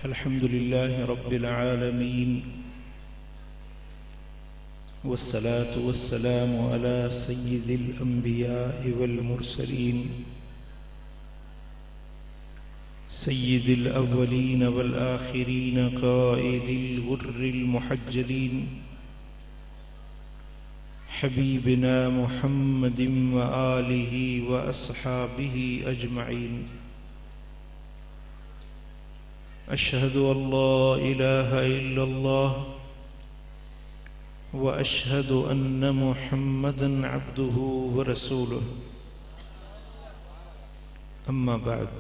अल्हम्दुलिल्लाहि रब्बिल आलमीन वस्सलातु वस्सलामु अला सय्यिदिल अंबिया'i वल मुरसलीन सय्यिदिल अव्वलीन वल आखिरीन क़ाइदिल गुर्रिल मुहज्जलीन हबीबिना मुहम्मदिन व आलिहि व अस्हाबिहि अजमईन। अशहदु अल्ला इलाहा इल्लल्लाह व अशहदु अन्न मुहम्मदन अब्दुहु व रसूलुहु। अम्मा बाद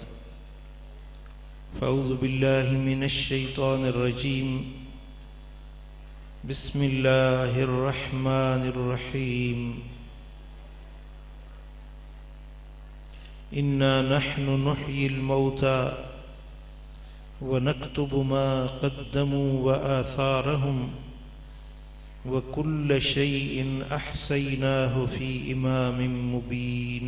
फ़अऊज़ु बिल्लाहि मिनश शैतानिर रजीम। बिस्मिल्लाहिर रहमानिर रहीम। इन्ना नहनु नुह्यिल मौता व नक्तुबु मा क़द्दमू व आसारहुम व कुल्ल शैइन अहसैनाहु फ़ी इमामिम मुबीन।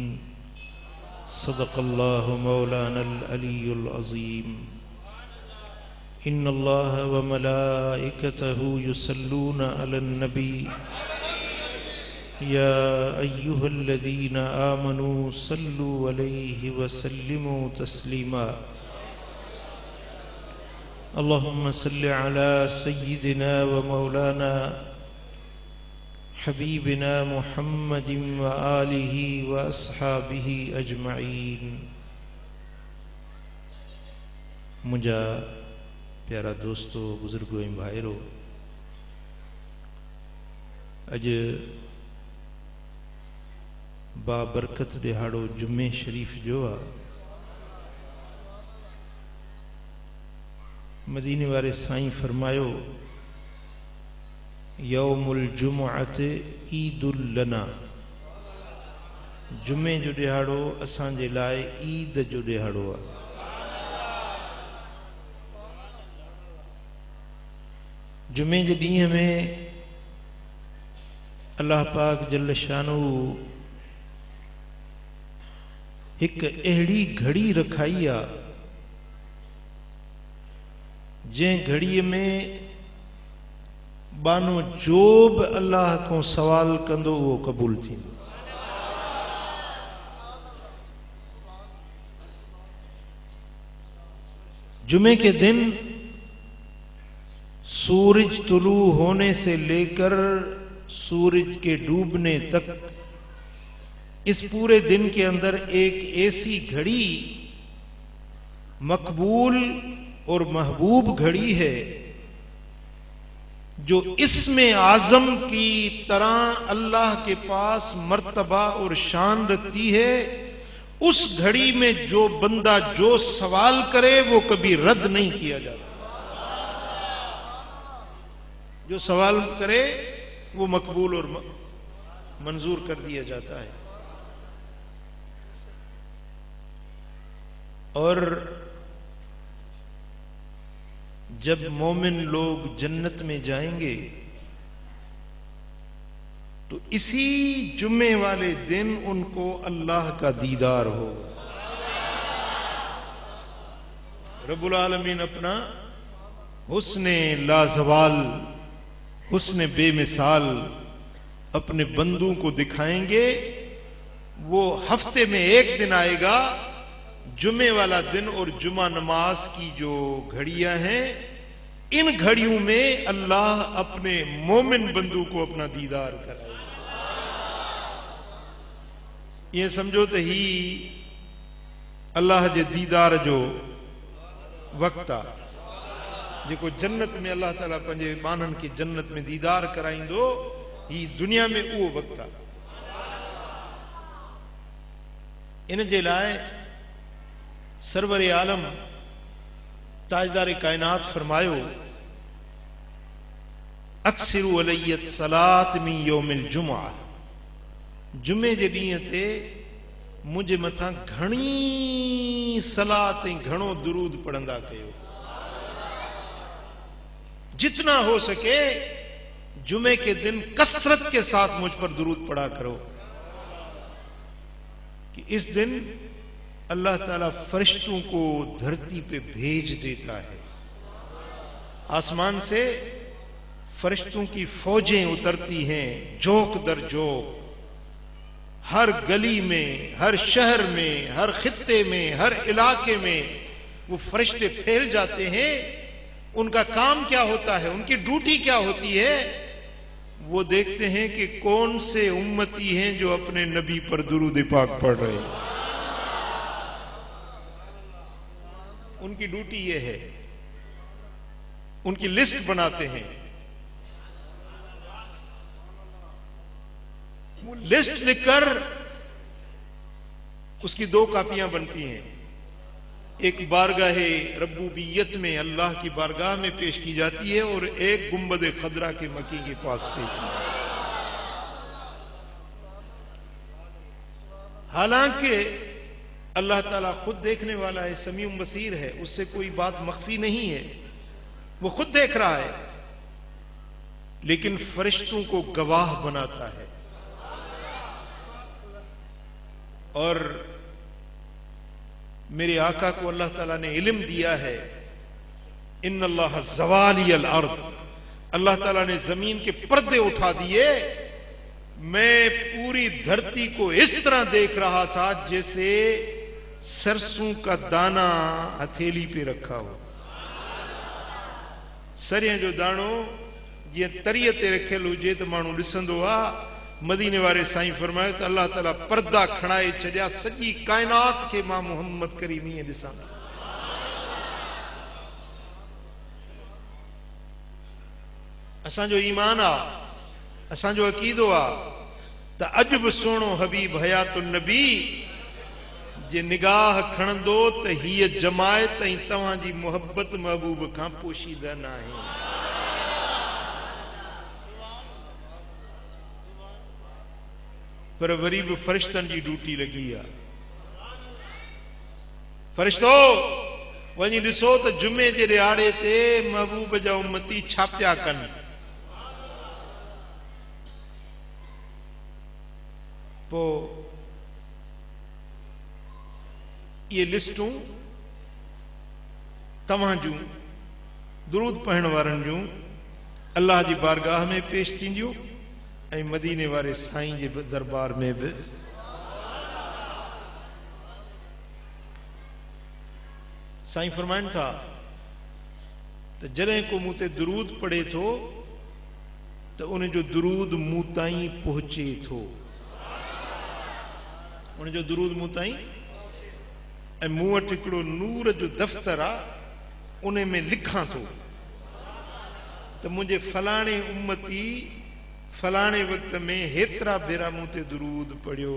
सदक़ल्लाहु मौलानल अलीयुल अज़ीम। इन्नल्लाह व मलाइकतहु युसल्लूना अलन नबी या अय्युहल्लज़ीना आमनू सल्लु अलैहि व सल्लिमू तस्लीमा। अल्लाहुम्मा सल्लि अला सय्यिदिना व मौलाना हबीबिना मुहम्मदिन व आलिहि व अस्हाबिहि अजमईन। मुंहिंजा प्यारा दोस्तों, बुजुर्गो ऐं भाइरो, अॼु बाबरकत ॾिहाड़ो जुमे शरीफ़ जो आहे। मदीने वारे साईं फरमायो, यौमुल जुमुअत ईदुल लना। जुमे जो ॾिहाड़ो असांजे लाइ ईद जो ॾिहाड़ो आहे। जुमे जे ॾींहं में अल्लाह पाक जल्ल शानहू हिकु अहिड़ी घड़ी रखाई आहे जंहिं घड़ीअ में बानो जो बि अल्लाह को सवाल कंदो उहो क़बूल थींदो। जुमे के दिन सूरज तुलू होने से लेकर सूरज के डूबने तक इस पूरे दिन के अंदर एक ऐसी घड़ी मकबूल और महबूब घड़ी है जो इसमें आजम की तरह अल्लाह के पास मर्तबा और शान रखती है। उस घड़ी में जो बंदा जो सवाल करे वो कभी रद्द नहीं किया जाता। जो सवाल करे वो मकबूल और मंजूर कर दिया जाता है। और जब मोमिन लोग जन्नत में जाएंगे तो इसी जुम्मे वाले दिन उनको अल्लाह का दीदार होगा। रब्बुल आलमीन अपना हुस्ने लाजवाल, हुस्ने बेमिसाल अपने बंदों को दिखाएंगे। वो हफ्ते में एक दिन आएगा, जुमे वाला दिन, और जुमा नमाज की जो घड़ियां हैं, इन घड़ियों में अल्लाह अपने मोमिन बंदू को अपना दीदार कराएगा। ये समझो तो ही अल्लाह जे दीदार जो वक्त आहे, जेको जन्नत में अल्लाह ताला पंहिंजे बाननि खे जन्नत में दीदार कराईंदो। ही दुनिया में उहो वक्त आहे। इन जे लाइ सरवर आलम ताजदार कायनात फरमायो, अक्सिरु अलैयत सलात मी यौमिल जुमुआ। जुमे जे ॾींहं ते मुंहिंजे मथां घणी सलात ऐं घणो दुरूद पढ़ंदा कयो। जितना हो सके जुमे के दिन कसरत के साथ मुझ पर दुरूद पढ़ा करो कि इस दिन अल्लाह ताला फरिश्तों को धरती पे भेज देता है आसमान से फरिश्तों की फौजें उतरती हैं जोक दर जोक, हर गली में, हर शहर में, हर खित्ते में, हर इलाके में वो फरिश्ते फैल जाते हैं। उनका काम क्या होता है, उनकी ड्यूटी क्या होती है? वो देखते हैं कि कौन से उम्मती हैं जो अपने नबी पर दुरूद पाक पढ़ रहे हैं। उनकी ड्यूटी ये है, उनकी लिस्ट बनाते हैं। वो लिस्ट लिखकर उसकी दो कापियां बनती हैं। एक बारगाहे रब्बूबियत में अल्लाह की बारगाह में पेश की जाती है और एक गुंबद खदरा के मकी के पास पेश की जाती है। हालांकि अल्लाह ताला खुद देखने वाला है, समीउम बसीर है, उससे कोई बात मख्फी नहीं है, वो खुद देख रहा है, लेकिन फरिश्तों को गवाह बनाता है। और मेरे आका को अल्लाह ताला ने इल्म दिया है, इन्नल्लाह ज़वालियल अर्द, अल्लाह ताला ने जमीन के पर्दे उठा दिए। मैं पूरी धरती को इस तरह देख रहा था जैसे सरसों का दाना हथेली पे रखा हो। सरियां जो दाणो जीअं तरीअ ते रखियल हुजे त माण्हू ॾिसंदो आहे। मदीने वारे साईं फरमायो त अल्लाह ताला पर्दा खणाए छॾिया, सॼी काइनात खे मां मोहम्मद करीम ईअं ॾिसां। असांजो ईमान आहे, असांजो अक़ीदो आहे त अॼु बि सुहिणो हबीब हयातुन नबी जे निगाह खणंदो त हीअ जमायत ऐं तव्हांजी मोहब्बत महबूब खां पोशीदा न आहे। पर वरी बि फरिश्तनि जी ड्यूटी लगी आहे। फरिश्तो वञी ॾिसो त जुमे जे ॾियारे ते महबूब जा उम्मती छा पिया कनि। पोइ ये लिस्टूं तव्हां जूं दुरूद पढ़ण वारनि जूं अल्लाह जी बारगाह में पेश थींदियूं ऐं मदीने वारे साईं जे दरबार में भी। साईं फरमाइनि था त जॾहिं को मूं ते दुरूद पढ़े थो त उन जो दुरूद मूं ताईं पहुचे थो, उन जो दुरूद मूं ताईं। ऐं मूं वटि हिकिड़ो नूर जो दफ़्तर आहे, उन में लिखां थो त मुंहिंजे फलाणे उम्मती फलाणे वक्त में हेतिरा भेरा मूं ते दुरूद पढ़ियो।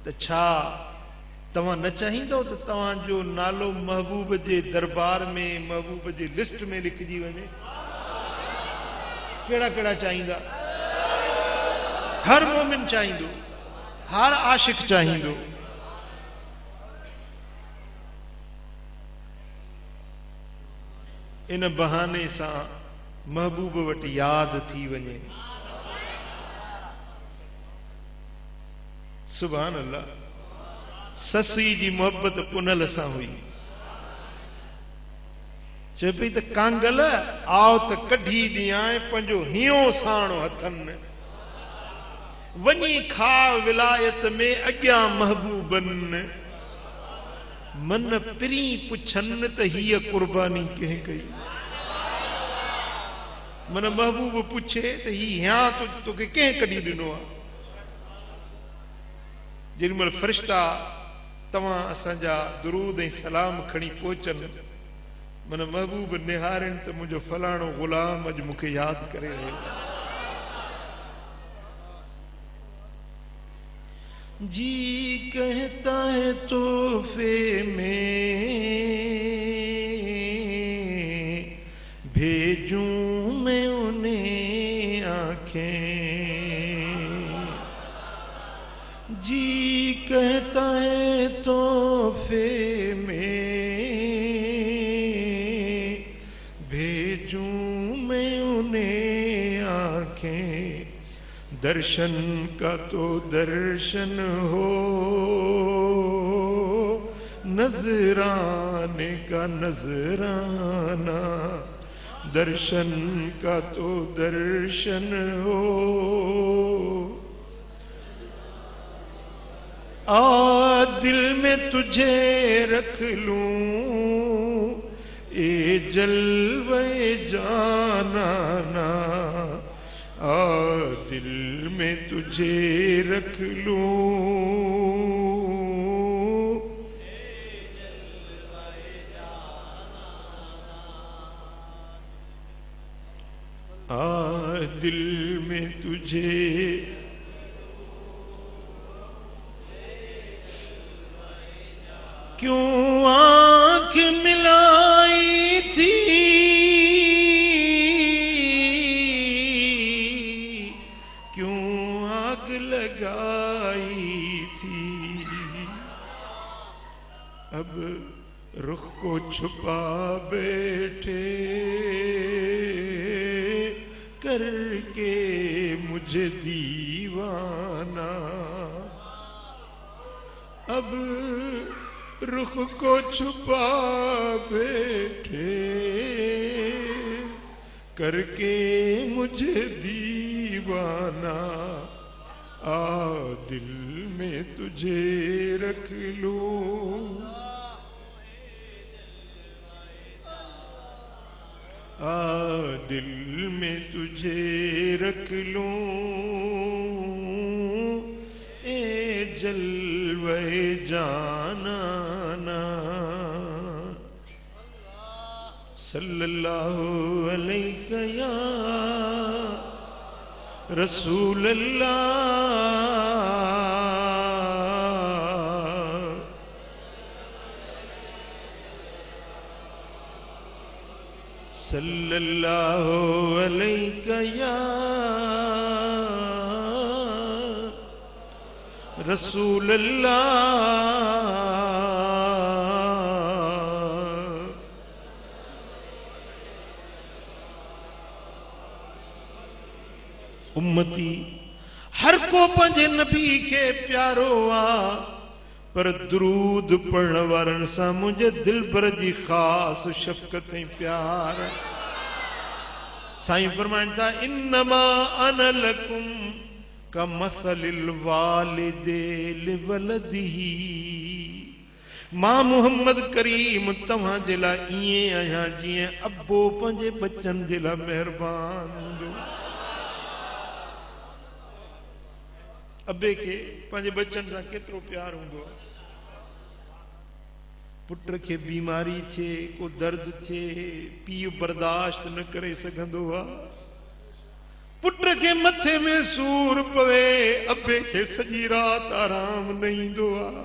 त छा तव्हां न चाहींदो त तव्हांजो नालो महबूब जे दरबार में, महबूब जे लिस्ट में लिखजी वञे? कहिड़ा कहिड़ा चाहींदा? हर मोमिन चाहींदो, हर आशिक चाहींदो। इन बहाने सां महबूब वटि याद थी वञे। सुभान अल्लाह। ससुई जी मोहब्बत पुनल सां हुई। चए पई त कांगल आओ त कढी ॾियां पंहिंजो हियो साणो हथनि, वञी खा विलायत में अॻियां महबूबन, मन पिरी पुछन त हीअ कुर्बानी कंहिं कई। मन महबूब पुछे त ही हाँ तोखे कंहिं कढी ॾिनो आहे। जेॾीमहिल फरिश्ता तव्हां असांजा दुरूद ऐं सलाम खणी पहुचनि, मन महबूब निहारनि त मुंहिंजो फलाणो ग़ुलाम अॼु मूंखे यादि करे रहियो। जी कहता है तोहफे में भेजूं मैं उन्हें आंखें, जी कहता है तोहफे में भेजूं मैं उन्हें आंखें, दर्शन का तो दर्शन हो नजराने का नजराना, दर्शन का तो दर्शन हो। आ दिल में तुझे रख लूं, ए जलवे जाना, आ दिल में तुझे रख लूं, आ दिल में तुझे। क्यों आंख मिलाई थी, क्यों आग लगाई थी, अब रुख को छुपा बैठे करके मुझे दीवाना। अब रुख को छुपा बैठे करके मुझे दीवाना, आ दिल में तुझे रख लूं, आ दिल में तुझे रख लूं, ए जलवे जाना। सल्लल्लाहु अलैहि या रसूल अल्लाह, सल्लल्लाहु अलैहि या रसूल अल्लाह। उम्मती हर को पंजे नबी के प्यारो आ, पर दरूद पढ़ण वारन सां मुझे दिल भर जी खास शफकत प्यार। साईं फरमाइनि था इन्नमा अना लकुम का मसलिल वालिदे लिवलदिही, मां मोहम्मद करीम तव्हां जे लाइ ईअं आहियां जीअं अबो पंहिंजे बचन जे लाइ महिरबान हूंदो। अबे के पंहिंजे बचन सां केतिरो प्यार हूंदो। पुट खे बीमारी थिए, को दर्द थिए, पीउ बर्दाश्त न करे सघंदो आहे। पुट खे मथे में सूर पवे, अबे खे सॼी रात आराम न ईंदो आहे।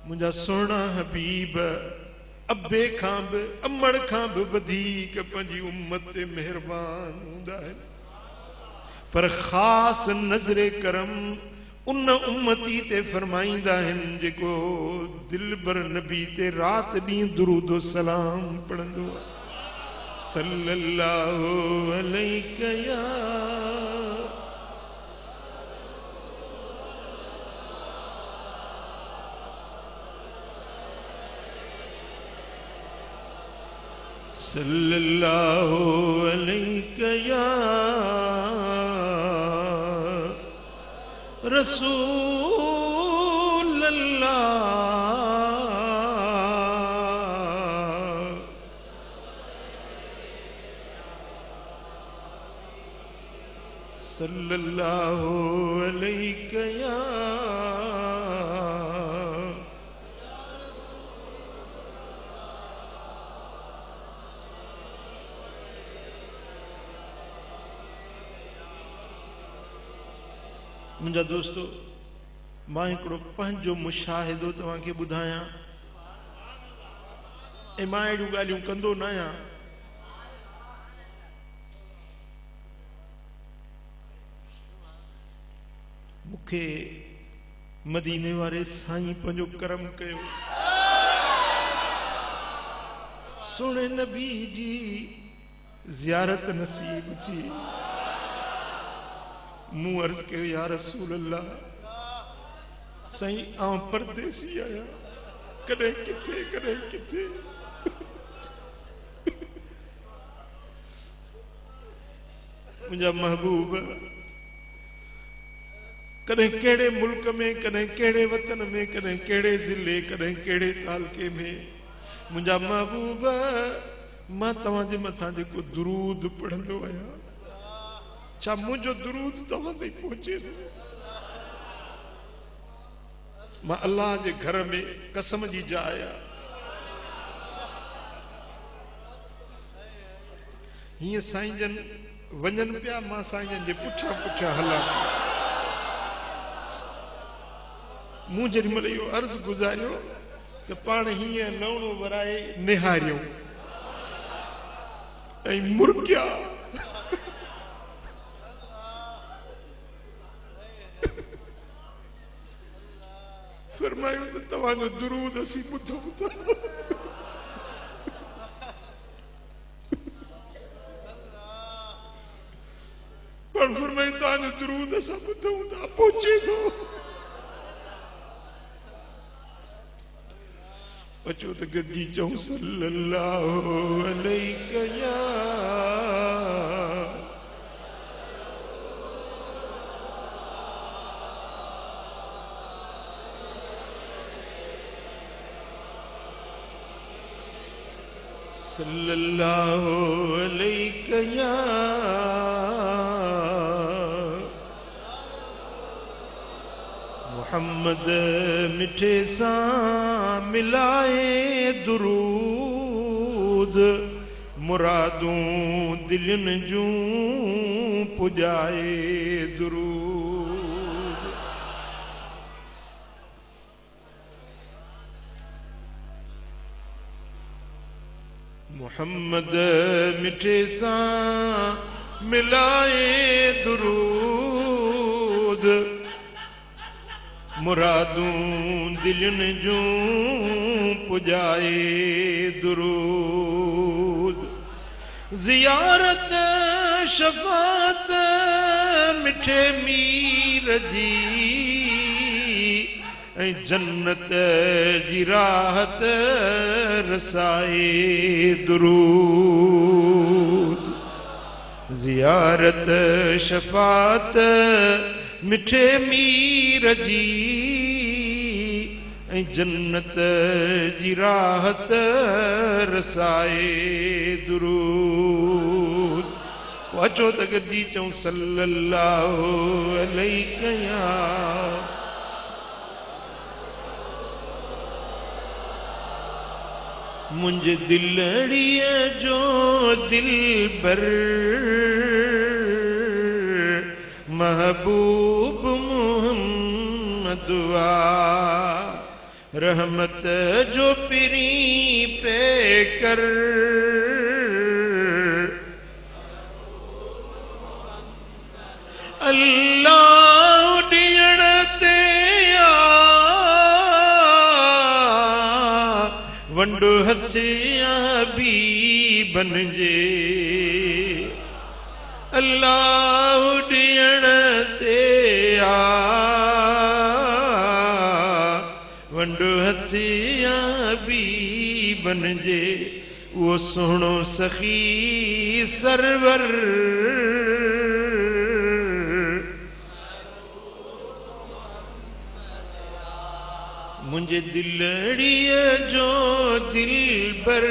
मुंहिंजा सुहिणा हबीब अबे खां बि अमड़ खां बि वधीक पंहिंजी उम्मत ते महिरबान हूंदा आहिनि, पर ख़ासि नज़रे करम उन उम्मती ते फरमाईंदा आहिनि जेको दिलबर नबी ते रात ॾींहुं दुरूद सलाम पढ़ंदो। सल्लल्लाहु अलैहि या सल्लल्लाहु अलैहि या रसूल अल्लाह। सल्लल्लाहु अलैहि या मुंहिंजा दोस्तों, मां हिकिड़ो पंहिंजो मुशाहिदो तव्हांखे ॿुधायां ऐं मां अहिड़ियूं ॻाल्हियूं कंदो न आहियां। मूंखे मदीने वारे साईं पंहिंजो करम कयो, सोने नबी जी ज़ियारत नसीब थी। मूं अर्ज कयो या रसूल अल्लाह साईं आउं परदेसी आया कॾहिं किथे कॾहिं किथे मुंहिंजा महबूब कॾहिं कहिड़े मुल्क में कॾहिं कहिड़े वतन में कॾहिं कहिड़े ज़िले कॾहिं कहिड़े तालके में मुंहिंजा महबूब मां तव्हांजे मथां जेको दुरूद पढ़ंदो आहियां छा मुंहिंजो दुरूद तव्हां ताईं पहुचे थो मां अल्लाह जे घर में कसम जी जाइ आहियां हीअं साईं जन वञनि पिया मां साईं जन जे पुठियां पुठियां हलां मूं जेॾी महिल इहो अर्ज़ु गुज़ारियो त पाण हीअं लवणो वराए निहारियो ऐं मुर्किया फरमायो त तव्हांजो दुरूद असीं ॿुधूं था पर फरमायो तव्हांजो दुरूद असां ॿुधूं था पहुचे थो अचो त गॾिजी चऊं सल्लल्लाहु अलैहि या सल्लल्लाहु अलैहि या मोहम्मद मिठे सां मिलाए दुरूद मुरादूं दिलनि जूं पुॼाए दुरूद मोहम्मद मिठे सां मिलाए दुरूद मुरादूं दिलनि जूं पुॼाए दुरूद ज़ियारत शफ़ात मिठे मीर जी ऐं जन्नत जी राहत रसाए दुरूद ज़ियारत शफ़ात मिठे मीर जी ऐं जन्नत जी राहत रसाए दुरूद अचो त गॾिजी चऊं सल्लल्लाहु अलैहि या मुंहिंजे दिलड़ीअ जो दिलबर महबूब मोहम्मद रहमत जो पिरी पे कर अल्लाह ॾियण ते वंड हथिया भी बनजे अल्लाह ॾियण ते वंड हथिया भी बनजे वो सोहणो सखी सरवर मुझे दिलड़ीअ जो दिलबर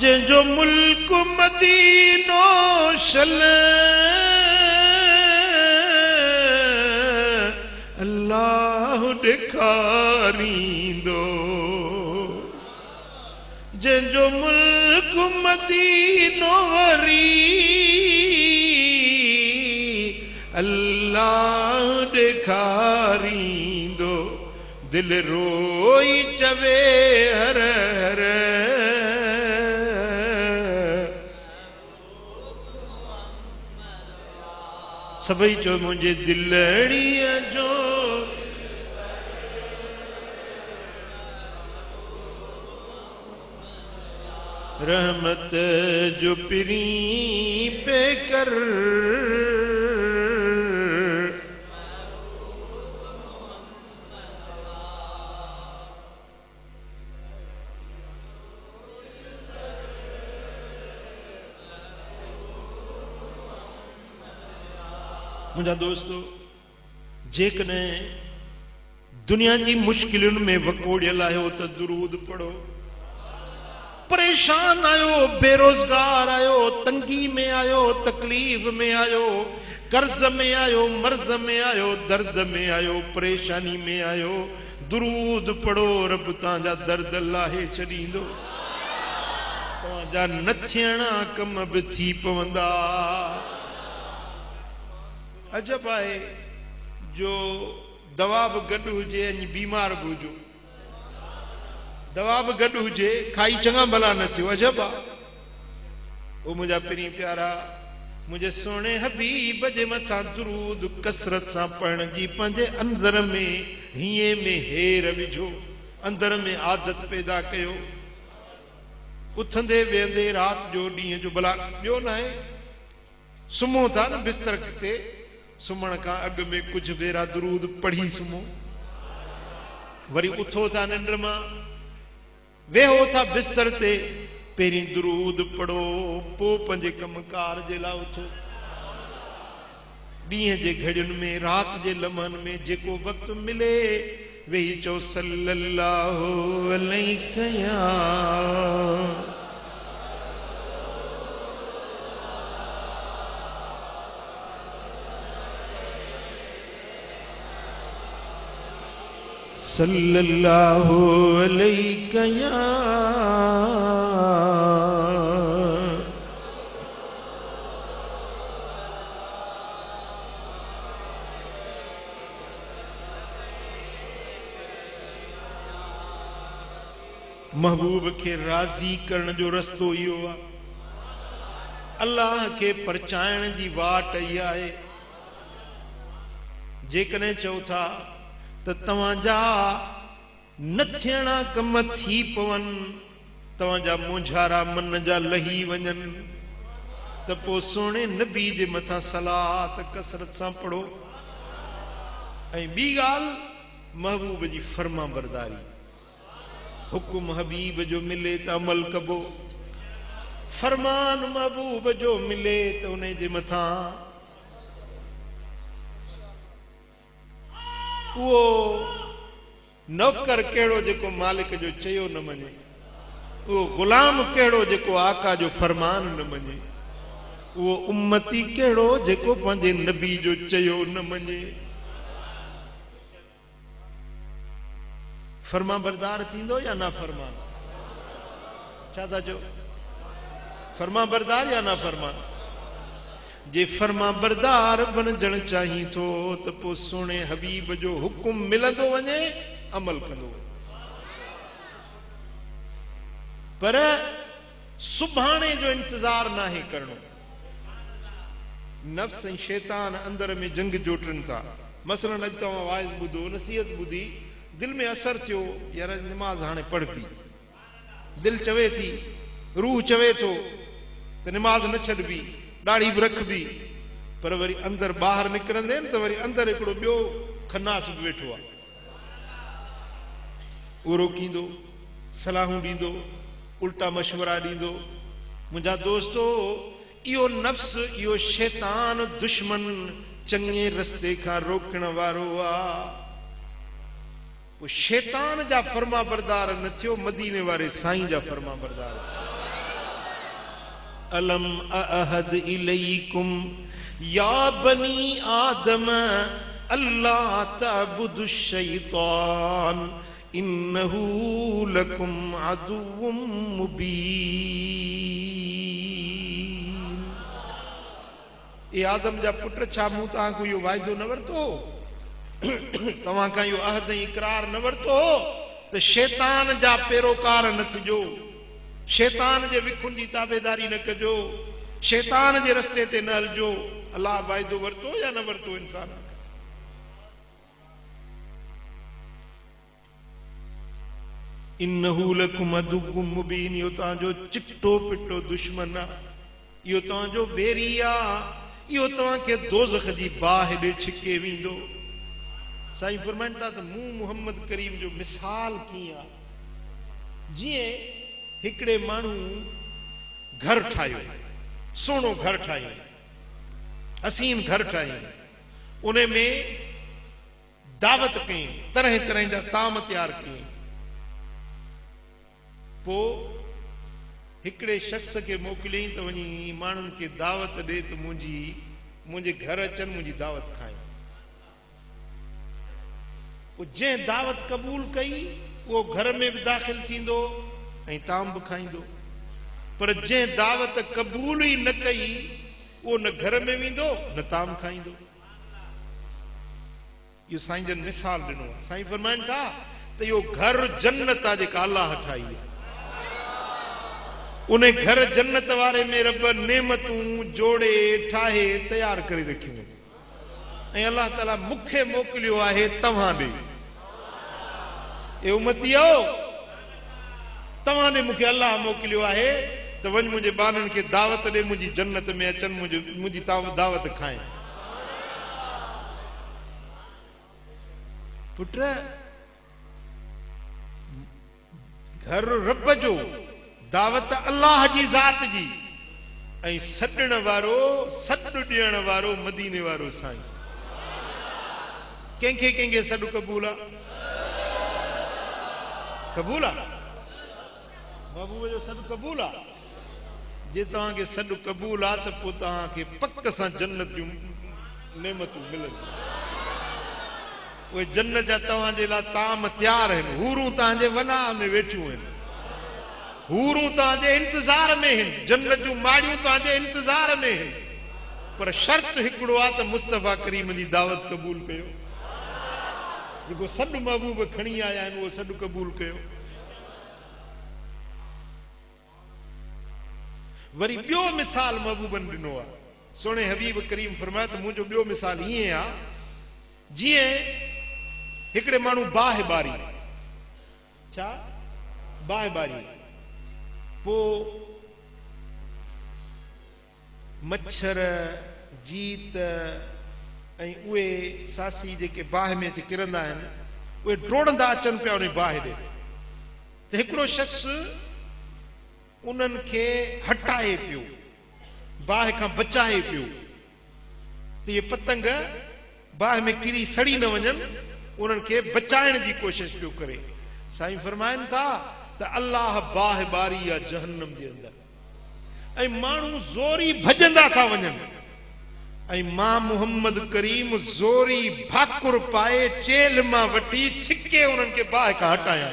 जंहिंजो मुल्क मदीनो शल अल्लाह ॾेखारींदो जंहिंजो मुल्क मदीनो वरी अल्लाह ॾेखारींदो दिल रोई चवे हर हर सभई चो मुंहिंजे दिलड़ीअ जो रहमत जो पिरी पे कर, मुझा दोस्तों, जेकने दुनिया की मुश्किलों में वकोड़ियल आयो तो दुरूद पढ़ो। परेशान आयो, बेरोजगार आयो, तंगी में आयो, तकलीफ में आयो, कर्ज में आयो, मर्ज में आयो, दर्द में आयो, परेशानी में आयो, दुरूद पढ़ो। रब तांजा दर्द लाहे छड़ींदो, तांजा नथियणा कम भी थी पवंदा। अजब आहे जो दवा भी गॾु हुजे, अञ बीमार भी हुजो, दवा भी गॾु हुजे, खाई चङा भला न थियो। अजब आहे। ओ मुंहिंजा पिरी प्यारा, मुंहिंजे सोने हबीब जे मथां दुरूद कसरत सां पढ़ण जी पंहिंजे अंदर में हीअं में हेर विझो, अंदर में आदत पैदा कयो। उथंदे वेहंदे रात जो ॾींहं जो भला ॿियो न आहे, सुम्हो था न बिस्तर ते, सुम्हण खां अॻु में कुछ भेरा दुरूद पढ़ी सुम्हो। वरी उथो था निंड मां, वेहो था बिस्तर ते, पहिरीं दुरूद पढ़ो, पोइ पंहिंजे कमकार जे लाइ उथो। ॾींहं जे घड़ियुनि में, रात जे लम्हनि में जेको वक़्तु मिले, वेही चओ सल्लल्लाहु अलैहि या सल्लल्लाहु अलैहि या महबूब के राज़ी करण जो रस्तो इहो आहे। अल्लाह के परचाइण जी वाट इहा आहे। जेकॾहिं चओ था त तव्हांजा न थियणा कम थी पवनि, तव्हांजा मुंझारा मन जा लही वञनि, त पोइ सुहिणे नबी जे मथां सलात कसरत सां पढ़ो। ऐं ॿी ॻाल्हि, महबूब जी फर्मा बरदारी। हुकुम हबीब जो मिले त अमल कबो, फरमान महबूब जो मिले त उन जे मथां उहो नौकर कहिड़ो जेको मालिक जो चयो न मञे, उहो गुलाम कहिड़ो जेको आका जो फरमान न मञे, उहो उम्मती कहिड़ो जेको पंहिंजे नबी जो चयो न मञे। फर्मा बरदार थींदो या ना फरमान? छा था चओ? फर्मा बरदार या ना फरमान? जे फर्मा बरदार बणजण चाही थो त पोइ सुहिणे हबीब जो हुकुम मिलंदो वञे, अमल कंदो वञे। पर सुभाणे जो इंतजार नाहे करणो। नफ्स ऐं शैतान अंदर में जंग जोटनि था। मसलन अॼु तव्हां वाइज़ ॿुधो, नसीहत ॿुधी, दिल में असर थियो, यार निमाज़ हाणे पढ़ पी, दिल चवे थी, रूह चवे थो त निमाज़ न छॾबी, ॾाढ़ी बि रखबी, पर वरी अंदर ॿाहिरि निकिरंदे न त वरी अंदर हिकिड़ो ॿियो खनास बि वेठो आहे। उहो रोकींदो, सलाहूं ॾींदो, उल्टा मशवरा ॾींदो। मुंहिंजा दोस्तो, इहो नफ्स, इहो शैतान दुश्मन चङे रस्ते खां रोकण वारो आहे। वो शैतान जा फर्मा बरदार न थियो, मदीने वारे साईं जा फर्मा बरदार। अलम अहद इलैकुम या बनी आदम अल्लाह तअबुदु शैतान इन्नहु लकुम अदुव्वुम मुबीन। ए आदम जा पुट, छा मूं तव्हां को इहो वाइदो न वरितो, तव्हां खां इहो अहद ऐं इक़रार न वरितो त शैतान जा पैरोकार न थिजो, शैतान जे विखुन जी ताबेदारी न कजो, शैतान जे रस्ते ते न हलजो। अल्लाह वाइदो वरितो या न वरितो इंसान? इन्नहू लकुम अदुव्वुम मुबीन, यो तव्हांजो चिट्टो पिट्टो दुश्मन आ, यो तव्हांजो बेरी आ, यो तव्हांखे दोज़ख जी बाहि ॾे छिके वेंदो। साईं फरमाइनि था त मूं मोहम्मद करीम जो मिसाल कीअं आ, जीअं हिकिड़े माण्हू घर ठाहियो, सोनो घर ठाहियो, हसीन घर ठाहियो, उन में दावत कई, तरह तरह जा ताम तैयार कई, पोइ हिकिड़े शख्स खे मोकिलियईं त वञी माण्हुनि खे दावत ॾे त मुंहिंजे घर अचनि, मुंहिंजी दावत खाइनि। पोइ जंहिं दावत क़बूल कई उहो घर में बि दाख़िल थींदो ऐं ताम बि खाईंदो, पर जंहिं दावत क़बूल ई न कई उहो न घर में वेंदो न ताम खाईंदो। इहो साईं जन मिसाल ॾिनो आहे। साईं फरमाइनि था त इहो घर जन्नत आहे जेका अलाह ठाही आहे। उन घर जन्नत वारे में रब नेमतूं जोड़े ठाहे तैयार करे रखियूं ऐं अल्लाह ताला मूंखे मोकिलियो आहे तव्हां ॾे। ए उम्मतियो, तव्हां ॾे मूंखे अल्लाह मोकिलियो आहे त वञ मुंहिंजे ॿारनि खे दावत ॾे, मुंहिंजी जन्नत में अचनि, मुंहिंजी दावत खाइनि। पुट, घर रब जो, दावत अल्लाह जी ज़ात जी, ऐं सॾण वारो, सॾु ॾियण वारो मदीने वारो साईं। कंहिंखे कंहिंखे सॾु क़बूल आहे? क़बूल आहे? महबूब जो सॾु क़बूल आहे? जे तव्हांखे सॾु क़बूल आहे त पोइ तव्हांखे पक सां जन्नत जूं नेमतूं मिलंदियूं। उहे जन्नत जा तव्हांजे लाइ ताम तैयार आहिनि। हूरूं तव्हांजे वना में वेठियूं आहिनि, हूरूं तव्हांजे इंतज़ार में आहिनि, जन्नत जूं माड़ियूं तव्हांजे इंतज़ार में आहिनि, पर शर्त हिकिड़ो आहे त मुस्तफ़ा करीम जी दावत क़बूल कयो। जेको सॾु महबूब खणी आया आहिनि उहो सॾु क़बूल कयो। वरी ॿियो मिसाल महबूबनि ॾिनो आहे। सोणे हबीब करीम फरमायो त मुंहिंजो ॿियो मिसाल ईअं आहे, जीअं हिकिड़े माण्हू बाहि ॿारी, छा बाहि ॿारी, पोइ मच्छर, जीत ऐं उहे सासी जेके बाहि में अची किरंदा आहिनि उहे डोड़ंदा अचनि पिया उन बाहि ॾे। त हिकिड़ो शख़्स उन्हनि खे हटाए पियो, बाहि खां बचाए पियो त इहे पतंग बाहि में किरी सड़ी न वञनि, उन्हनि खे बचाइण जी कोशिश पियो करे। साईं फरमाइनि था त अल्लाह बाहि ॿारी आहे जहन्नम जे अंदरि, ऐं माण्हू ज़ोरी भॼंदा था वञनि, ऐं मां मोहम्मद करीम ज़ोरी भाकुर पाए चेल मां वठी छिके उन्हनि खे बाहि खां हटाया।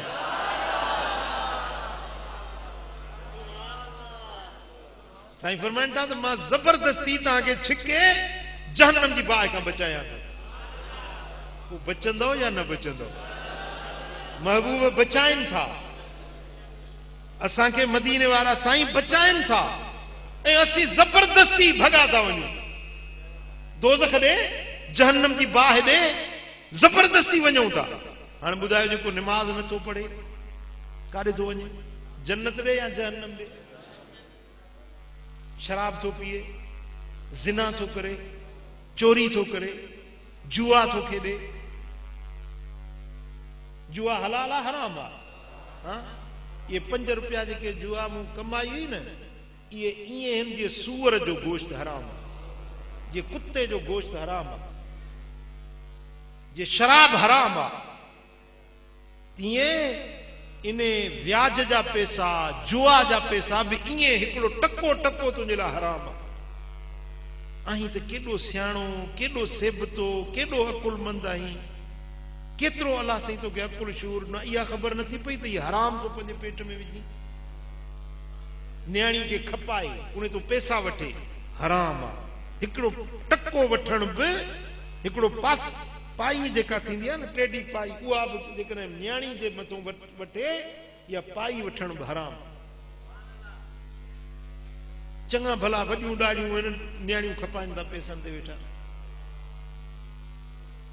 साईं फरमाइनि था त मां ज़बरदस्ती तव्हांखे छिके जहन्नम जी बाहि खां बचाया। पोइ बचंदो या न बचंदो? महबूब बचाइनि था, असांखे मदीने वारा साईं बचाइनि था, ऐं असीं ज़बरदस्ती भॻा था वञूं दोज़ख ॾे, जहन्नम जी बाहि ॾे ज़बरदस्ती वञूं था। हाणे ॿुधायो, जेको निमाज़ नथो पढ़े काॾे थो वञे? जन्नत ॾे या जहन्नम ॾे? शराब थो पीए, ज़िना थो करे, चोरी थो करे, जुआ थो खेॾे। जुआ हलाल आहे हराम आहे? हाँ, ये 5 रुपया जेके जुआ मूं कमाई हुई न, ये ईअं आहिनि जीअं सूअर जो गोश्त हराम आहे, जीअं कुत्ते जो गोश्त हराम आहे, जीअं शराब हराम आहे, तीअं इन व्याज जा पैसा, जुआ जा पैसा बि ईअं हिकिड़ो टको टको तुंहिंजे लाइ हराम आहे। आहीं त केॾो सियाणो, केॾो सेबतो, केॾो अकुलमंद आहीं, केतिरो अलाह साईं तोखे अकुल शूर न, इहा ख़बर नथी पई त इहा हराम तो पंहिंजे पेट में विझी। न्याणी खे खपाए उन तो पैसा वठे, हराम आहे। हिकिड़ो टको वठण बि, हिकिड़ो पाई जेका थींदी आहे न, टेडी पाई, उहा बि जेकॾहिं न्याणी जे मथां वठे, या पाई वठण बि हराम। चङा भला वॾियूं ॾाढ़ियूं आहिनि, न्याणियूं खपाइनि था पैसनि ते वेठा।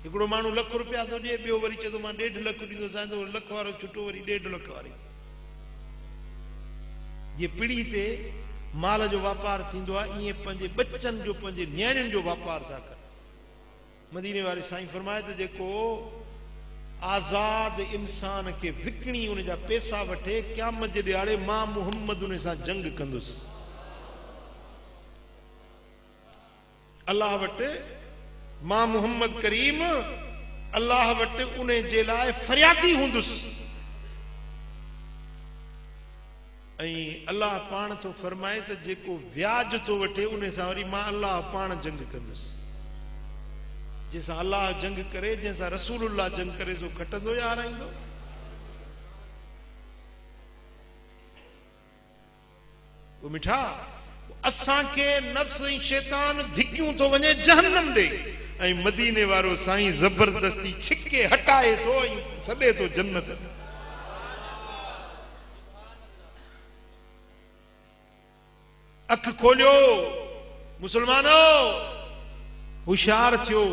हिकिड़ो माण्हू लख रुपया थो ॾिए, ॿियो वरी चए थो मां 1.5 लख ॾींदोसां, लख वारो छुटो वरी 1.5 लख वारी। ये पीढ़ी ते माल जो वापार थींदो आहे, ईअं पंहिंजे बच्चनि जो पंहिंजे न्याणियुनि जो वापार था कनि। मदीने वारे साईं फरमाए त जेको आज़ाद इंसान खे विकिणी उन जा पैसा वठे, क़यामत जे ॾियारे मां मुहम्मद उन सां जंग कंदुसि। अल्लाह वटि मां मुहम्मद करीम अल्लाह वटि उन जे लाइ फरियादी हूंदुसि। ऐं अल्लाह पाण थो फरमाए त जेको व्याज थो वठे उन सां वरी मां अल्लाह पाण जंग कंदुसि। जंहिंसां अल्लाह जंग करे, जंहिंसां रसूलुल्लाह जंग करे, सो खटंदो या हाराईंदो? वो मिठा असांखे नफ्स ऐं शैतान धिकियूं थो वञे जहन्नम ॾे, ऐं मदीने वारो साईं ज़बरदस्ती छिके हटाए थो ऐं सॾे थो जन्नत। अख खोलियो मुसलमानो, होशियार थियो,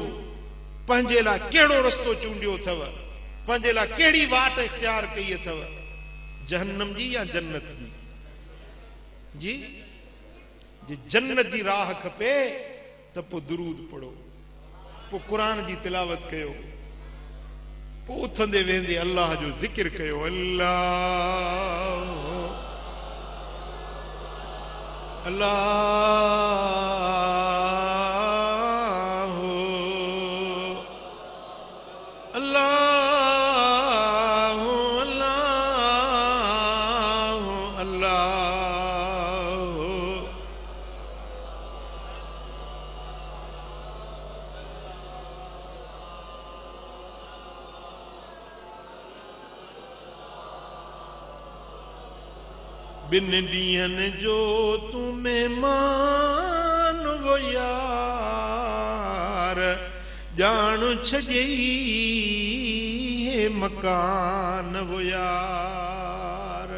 पंहिंजे लाइ कहिड़ो रस्तो चूंडियो अथव, पंहिंजे लाइ कहिड़ी वाट इख्तियार कई अथव, जहन्नम जी या जन्नत जी? जे जन्नत जी राह खपे त पोइ दुरूद पढ़ो, पोइ क़ुरान जी तिलावत कयो, पोइ उथंदे वेंदे अल्लाह जो ज़िक्र कयो। अल्लाह अल्लाह बिन ॾींहनि जो तूं मेहमान वो यार, ॼाण छॾई हे मकान वो यार।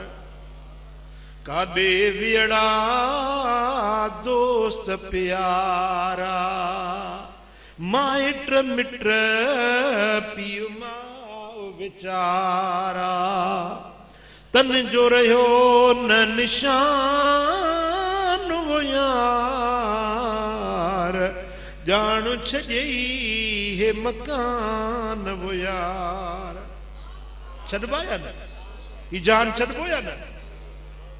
काॾे वियड़ा दोस्त प्यारा, माइट मिट पीउ माउ वीचारा, तन जो रहियो न निशान वो यार, ॼाण छॾई हे मकान वो यार। छॾबा या न? ही जान छॾबो या न?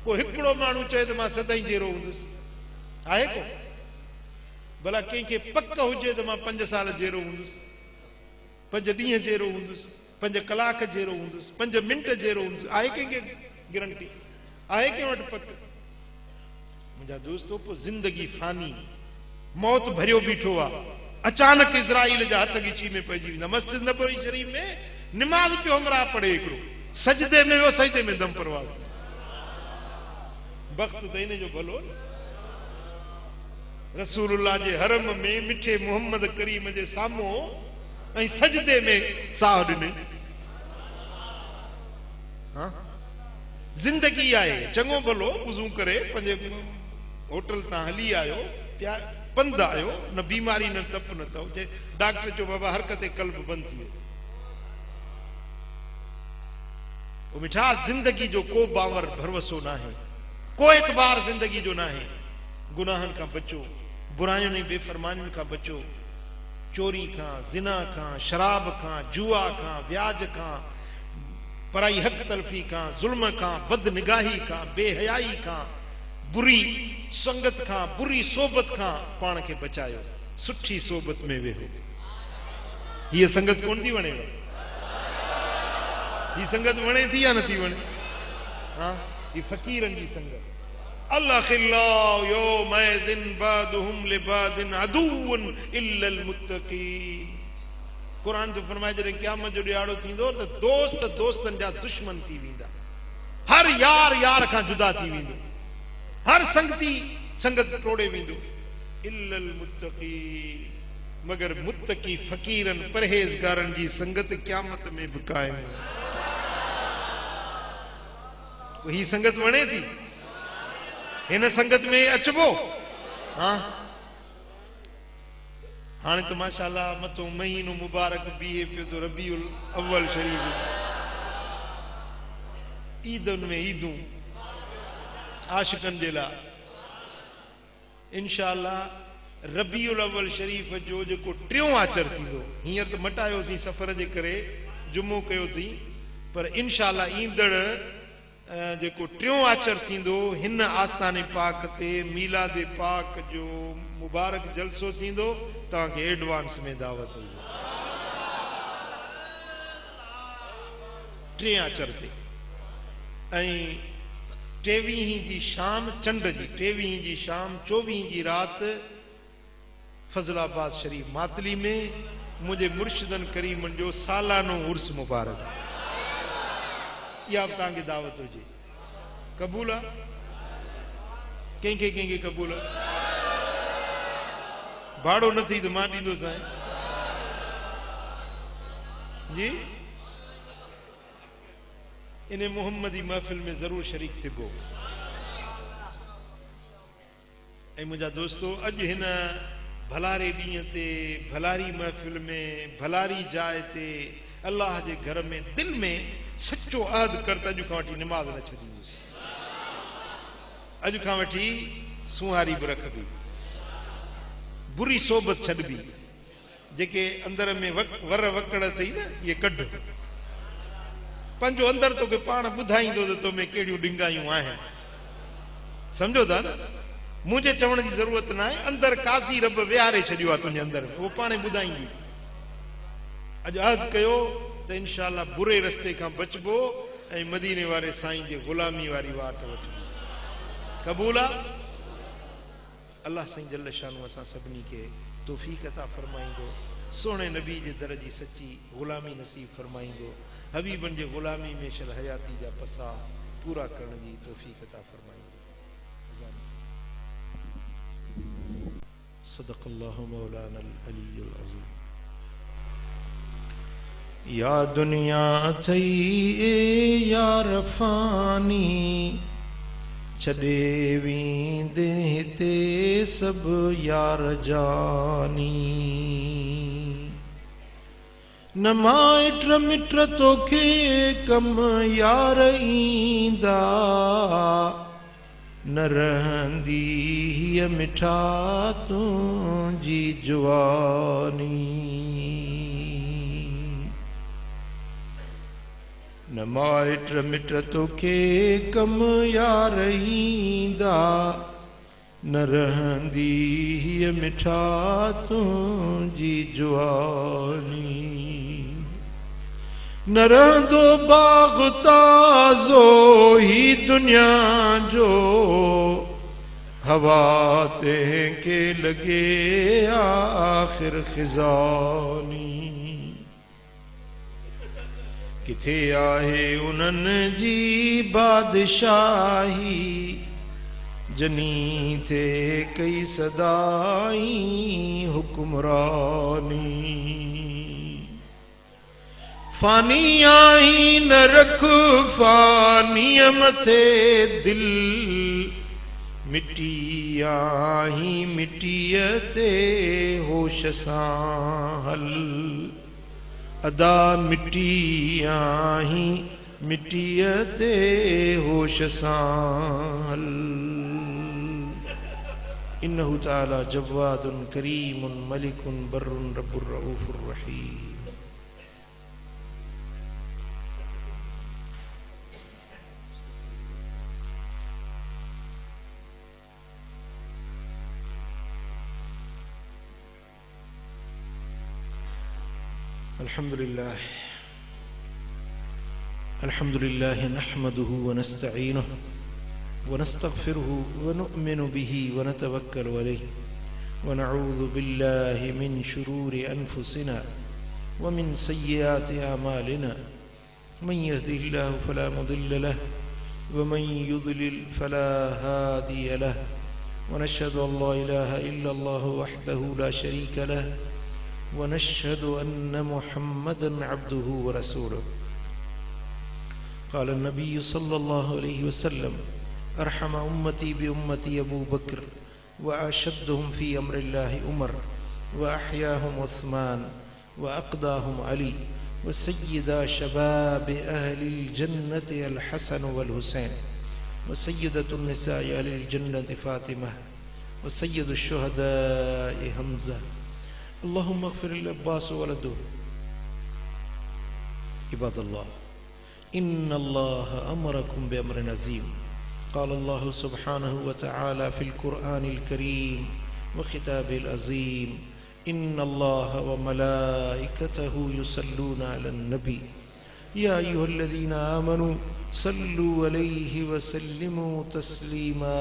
पोइ हिकिड़ो माण्हू चए त मां सदाईं जहिड़ो हूंदुसि, आहे को? भला कंहिंखे पक हुजे त मां 5 साल जहिड़ो हूंदुसि, 5 ॾींहं जहिड़ो हूंदुसि, 5 कलाक जहिड़ो हूंदुसि, 5 मिंट जहिड़ो हूंदुसि? आहे कंहिंखे गारंटी? आहे कंहिं वटि पक? मुंहिंजा दोस्तो, पोइ ज़िंदगी फानी, मौत भरियो बीठो आहे। अचानक इज़राइल जा हथ ॻिची में पइजी वेंदा। मस्जिद नबवी शरीफ़ में निमाज़ पियो हमरा पढ़े, हिकिड़ो सजदे में वियो, सजदे में दम परवाज़। वक़्तु त इन जो भलो न। रसूलुल्लाह जे हरम में मिठे मोहम्मद करीम जे साम्हूं ऐं सजदे में साह ॾिने। हाँ, जिंदगी आहे, चङो भलो वुज़ू करे पंहिंजे होटल तां हली आयो, पंध आयो, न बीमारी न तप न अथव। डॉक्टर चयो बाबा हरकत कल्ब बंदि थी वई। वो मिठा जिंदगी जो को बावर भरवसो न आहे, को एतबार जिंदगी जो न आहे। गुनाहनि खां बचो, बुराइयुनि ऐं बेफ़रमानियुनि खां बचो, चोरी खां, ज़िना खां, शराब खां, जुआ खां, व्याज खां, पराई हक तलफी खां, ज़ुल्म खां, बदनिगाही खां, बेहयाई खां, बुरी संगत खां, बुरी सोबत खां पाण खे बचायो। सुठी सोबत में वेहो। हीअ संगत कोन थी वणेव? ही संगत वणे थी या नथी वणे? हाँ, ही फ़कीरनि जी संगत। अल्लाह यौमइज़िन बादुहुम लिबादिन अदुव्वुन इल्लल मुत्तक़ीन। कुरान तो फरमाए जॾहिं क़यामत जो ॾियारो थींदो त दोस्त दोस्तनि जा दुश्मन थी वेंदा, हर यार यार खां जुदा थी वेंदो, हर संगती संगत टोड़े वेंदो। इल्लल मुत्तक़ीन, मगर मुत्तकी फ़कीरनि परहेज़गारनि जी संगत क़यामत में बि क़ाइम। ही संगत वणे थी? हिन संगत में अचबो? हाँ, हाँ तो माशाल्लाह मथो महीनो मुबारक बीहे पियो तो रबीउल अव्वल शरीफ ईदुनि में ईदूं आशिकनि जे लाइ इंशाअल्लाह रबीउल अव्वल शरीफ जो जेको टियों आचर थींदो हींअर त मटायोसीं सफ़र जे करे जुमो कयोसीं पर इंशाअल्लाह ईंदड़ जेको टियों आचर थींदो हिन आस्थाने पाक ते मीलाद पाक जो मुबारक जलसो थींदो तव्हांखे एडवांस में दावत हुई टे आचर ते ऐं 23 जी शाम चंड जी 23 जी शाम 24 जी रात फजलाबाद शरीफ मातली में मुझे मुर्शिदन करीमन जो सालानो उर्स मुबारक या तव्हांखे दावत हुजे कबूल आहे कंहिंखे कबूल आहे भाड़ो न थी तो मां ॾींदोसां जी इन मोहम्मदी महफ़िल में जरूर शरीक थिबो ऐं मुंहिंजा दोस्तो अॼु हिन भलारे ॾींहं ते भलारी महफ़िल में भलारी जाइ ते अल्लाह जे घर में दिल में सच्चो अहद कर त अॼु खां वठी निमाज़ न छॾींदुसि अॼु खां वठी सुहारी बि रखबी बुरी सोबत छॾबी जेके अंदर में वर वकड़ अथई न ये कढ पंहिंजो अंदर तोखे पाण ॿुधाईंदो त तोमें कहिड़ियूं ॾिंगायूं आहिनि सम्झो था न मुंहिंजे चवण जी ज़रूरत न आहे अंदर काज़ी रब विहारे छॾियो आहे तुंहिंजे अंदर में उहो पाणे ॿुधाईंदी अॼु अहद कयो त इंशाअल्लाह बुरे रस्ते खां बचबो ऐं मदीने वारे साईं जे ग़ुलामी वारी वाट वठबो कबूल आहे अल्लाह साईं जल शानू असां सभिनी खे तौफ़ीक़ अता फरमाईंदो सोने नबी जे दर जी सच्ची ग़ुलामी नसीब फरमाईंदो हबीबन जे ग़ुलामी में शल हयाती जा पसा पूरा करण जी तौफ़ीक़ अता फरमाईंदो सदक़ल्लाहु मौलाना अल-अलीयुल अज़ीम या दुनिया थई ए यार फानी छॾे वेंदे हिते सभु यार जानी न माइट मिट तोखे कम यार ईंदा न रहंदी हीअ मिठा तुंहिंजी जवानी न माइट मिट तोखे कम यार ईंदा न रहंदी हीअ मिठा तुंहिंजी जवानी न रहंदो बाग़ ताज़ो ही दुनिया जो हवा तंहिंखे लॻे आख़िर ख़िज़ानी किथे आहे उन्हनि जी बादशाही जनी थे कई सदाई हुक्मरानी फानी आई न रख फानी मथे दिल मिट्टी आई मिट्टीअ ते होश सां हल अदा मिट्टी आई मिट्टीअ ते होश सां हल इन्नहु ताला जव्वादुन करीमुन मलिकुन बर्रुन रब्बुर रऊफुर रहीम अल्हम्दुलिल्लाह नहमदुहु व नस्तईनुहु व नस्तगफिरुहु व नु'मिनु बिही व नतवक्कलु अलैहि व नऊज़ु बिल्लाहि मिन शुरूरि अनफुसिना व मिन सय्यिआति अमालिना मन यहदिहिल्लाहु फला मुदिल्ल लहु व मन युद्लिल फला हादिय लहु व नशहदु अन ला इलाहा इल्लल्लाहु वहदहु ला शरीका लहु ونشهد أن محمدا عبده ورسوله قال النبي صلى الله عليه وسلم أرحم أمتي بأمتي أبو بكر وأشدهم في أمر الله عمر वअहयाहुम उस्मान वअक़दाहुम अली वसय्यदा शबाब अहलिल जन्नति अल हसन वल हुसैन वसय्यदतुन निसाइ अहलिल जन्नति फातिमा वसय्यदुश शुहदाइ हमज़ा अल्लाहुम्मा अग़फ़िर लिल अब्बास वलदुहु। इबादल्लाह, इन्नल्लाह अमरकुम बिअम्रिन अज़ीम। क़ाल अल्लाहु सुब्हानहु व तआला फ़िल क़ुरआनिल करीम व ख़िताबिल अज़ीम इन्नल्लाह व मलाइकतहु युसल्लूना अलन नबी या अय्युहल्लज़ीना आमनू सल्लू अलैहि व सल्लिमू तस्लीमा।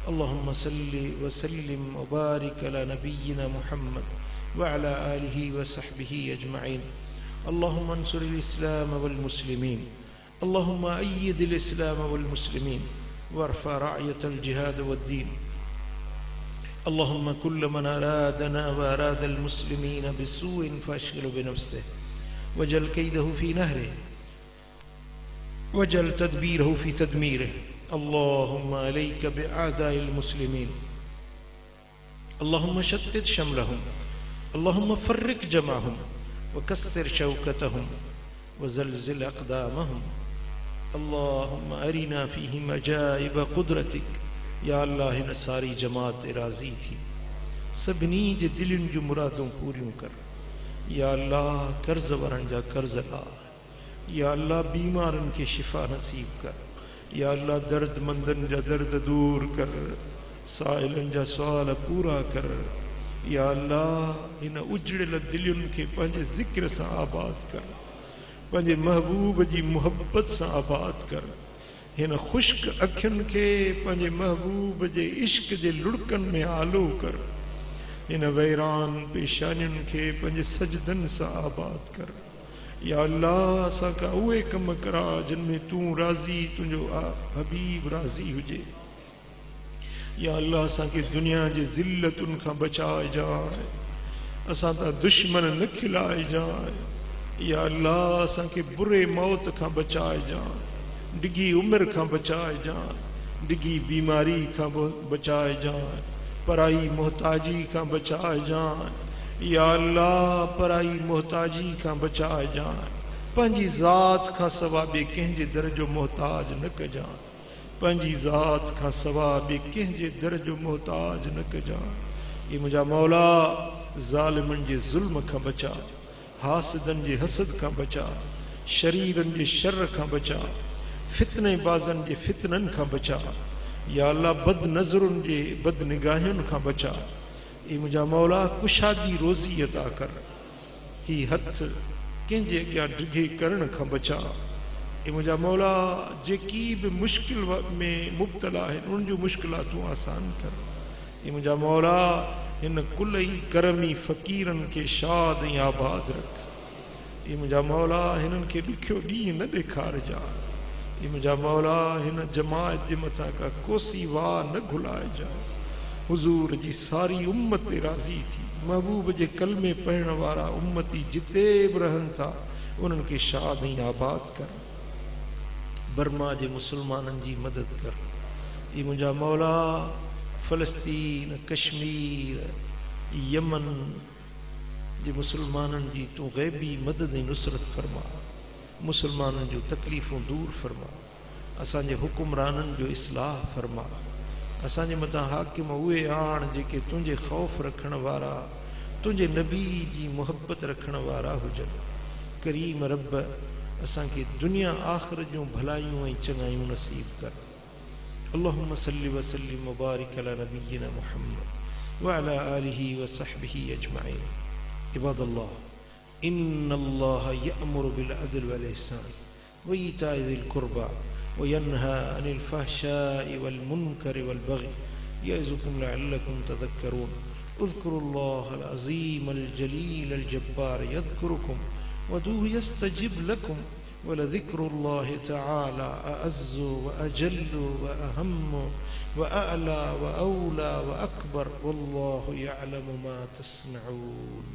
अल्लाहुम्मा सल्लि व सल्लिम व बारिक अला नबिय्यिना मुहम्मद व अला आलिहि व सहबिहि अजमईन। अल्लाहुम्मा अंसुरिल इस्लाम वल मुस्लिमीन, अल्लाहुम्मा अय्यिदिल इस्लाम वल मुस्लिमीन वरफ़ा रायतल जिहाद वद्दीन। अल्लाहुम्मा कुल्ल मन अरादना व अरादल मुस्लिमीन बिसूइन फअशग़िलहु बिनफ़्सिहि वजअल कैदहु फ़ी नहरिहि वजअल तदबीरहु फ़ी तदमीरिहि। अल्लाहुम्मा अलैका बिअअदाइल मुस्लिमीन, अल्लाहुम्मा शत्तित शमलहुम, अल्लाहुम्मा फ़र्रिक़ जमअहुम वकस्सिर शौकतहुम वज़लज़िल अक़दामहुम। अल्लाहुम्मा अरिना फ़ीहिम अजाइब क़ुदरतिक। या अल्लाह, हिन सारी जमात राज़ी थी, सभिनी जे दिलनि जूं मुरादूं पूरियूं कर। या अल्लाह, कर्ज़ वारनि जा कर्ज़ ला। या अल्लाह, बीमारनि खे शिफ़ा नसीब कर। या अल्लाह, दर्दमंदनि जा दर्द दूर कर, साइलनि जा सुवाल पूरा कर। या अल्लाह, हिन उजड़ियल दिलयुनि खे पंहिंजे ज़िक्र सां आबाद कर, पंहिंजे महबूब जी मुहब्बत सां आबाद कर। हिन ख़ुश्क अखियुनि खे पंहिंजे महबूब जे इश्क जे लुड़कनि में आलो कर। हिन वैरान पेशानियुनि खे पंहिंजे सजदनि सां आबाद कर। या अल्लाह, असां खां उहे कम करा जिन में तूं राज़ी, तुंहिंजो हबीब राज़ी हुजे। या अल्लाह, असांखे दुनिया जे ज़िल्लतुनि खां बचाइजांइ, असां तां दुश्मन न खिलाइजांइ। या अल्लाह, असांखे बुरे मौत खां बचाइजांइ, डिघी उमिरि खां बचाइजांइ, डिघी बीमारी खां बचाइजांइ, पराई मोहताजी खां बचाइजांइ। या अल्लाह, पराई मोहताजी खां बचाइजांइ, पंहिंजी ज़ात खां सवा ॿिए कंहिंजे दर जो मोहताज न कजांइ, पंहिंजी ज़ात खां सवा ॿिए कंहिंजे दर जो मोहताज न कजांइ। ये मुंहिंजा मौला, ज़ालिमनि जे ज़ुल्म खां बचा, हासिदनि जे हसद खां बचा, शरीरनि जे शर खां बचा, फितने बाज़नि जे फितननि खां बचा। या अल्लाह, बद नज़रुनि जे बद निगाहियुनि खां बचा। ये मुंहिंजा मौला, कुशादी रोज़ी अता कर, ही हथ कंहिंजे अॻियां डिघे करण खां बचा। ये मुंहिंजा मौला, जेकी बि मुश्किल में मुब्तला आहिनि उन्हनि जूं मुश्किलातूं आसान कर। ये मुंहिंजा मौला, हिन कुल ई करमी फ़क़ीरनि खे शाद ऐं आबाद रख। ये मुंहिंजा मौला, हिननि खे ॾुखियो ॾींहुं न ॾेखारिजांइ। ये मुंहिंजा मौला, हिन जमात जे मथां का कोसी वाह न घुलाइजांइ। हुज़ूर जी सारी उम्मत राज़ी थी, महबूब जे कलमे पढ़ण वारा उम्मती जिते बि रहनि था उन्हनि खे शाद ऐं आबाद कर। बर्मा जे मुसलमाननि जी मदद कर। ये मुंहिंजा मौला, फ़लस्तीन, कश्मीर, यमन जे मुसलमाननि जी तूं ग़ैबी मदद ऐं नुसरत फरमा। मुसलमाननि जूं तकलीफ़ूं दूर फरमा। असांजे हुकुमराननि जो इस्लाह फरमा। असांजे मथां हाकिम उहे आण जेके तुंहिंजे ख़ौफ़ रखण वारा, तुंहिंजे नबी जी मुहब्बत रखण वारा हुजनि। करीम रब, असांखे दुनिया आख़िरत जूं भलायूं ऐं चङायूं नसीब कर। अल्लाहुम्मा सल्लि व सल्लिम व बारिक अला नबिय्यिना मुहम्मद व अला आलिहि व सहबिहि अजमईन। इबादल्लाह, इन्नल्लाह यअमुरु बिल अद्ल वल इहसान व ईताइ ज़िल क़ुर्बा व यन्हा अनिल फ़हशाइ वल मुनकरि वल बग़ी यअज़ुकुम लअल्लकुम तज़क्करून। उज़्कुरुल्लाहल अज़ीमल जलीलल जब्बार यज़्कुरुकुम वदूहु यस्तजिब लकुम वलज़िक्रुल्लाहि तआला अअज़्ज़ु व अजल्लु व अहम्मु व अअला व औला व अकबर वल्लाहु यअलमु मा तस्नऊन।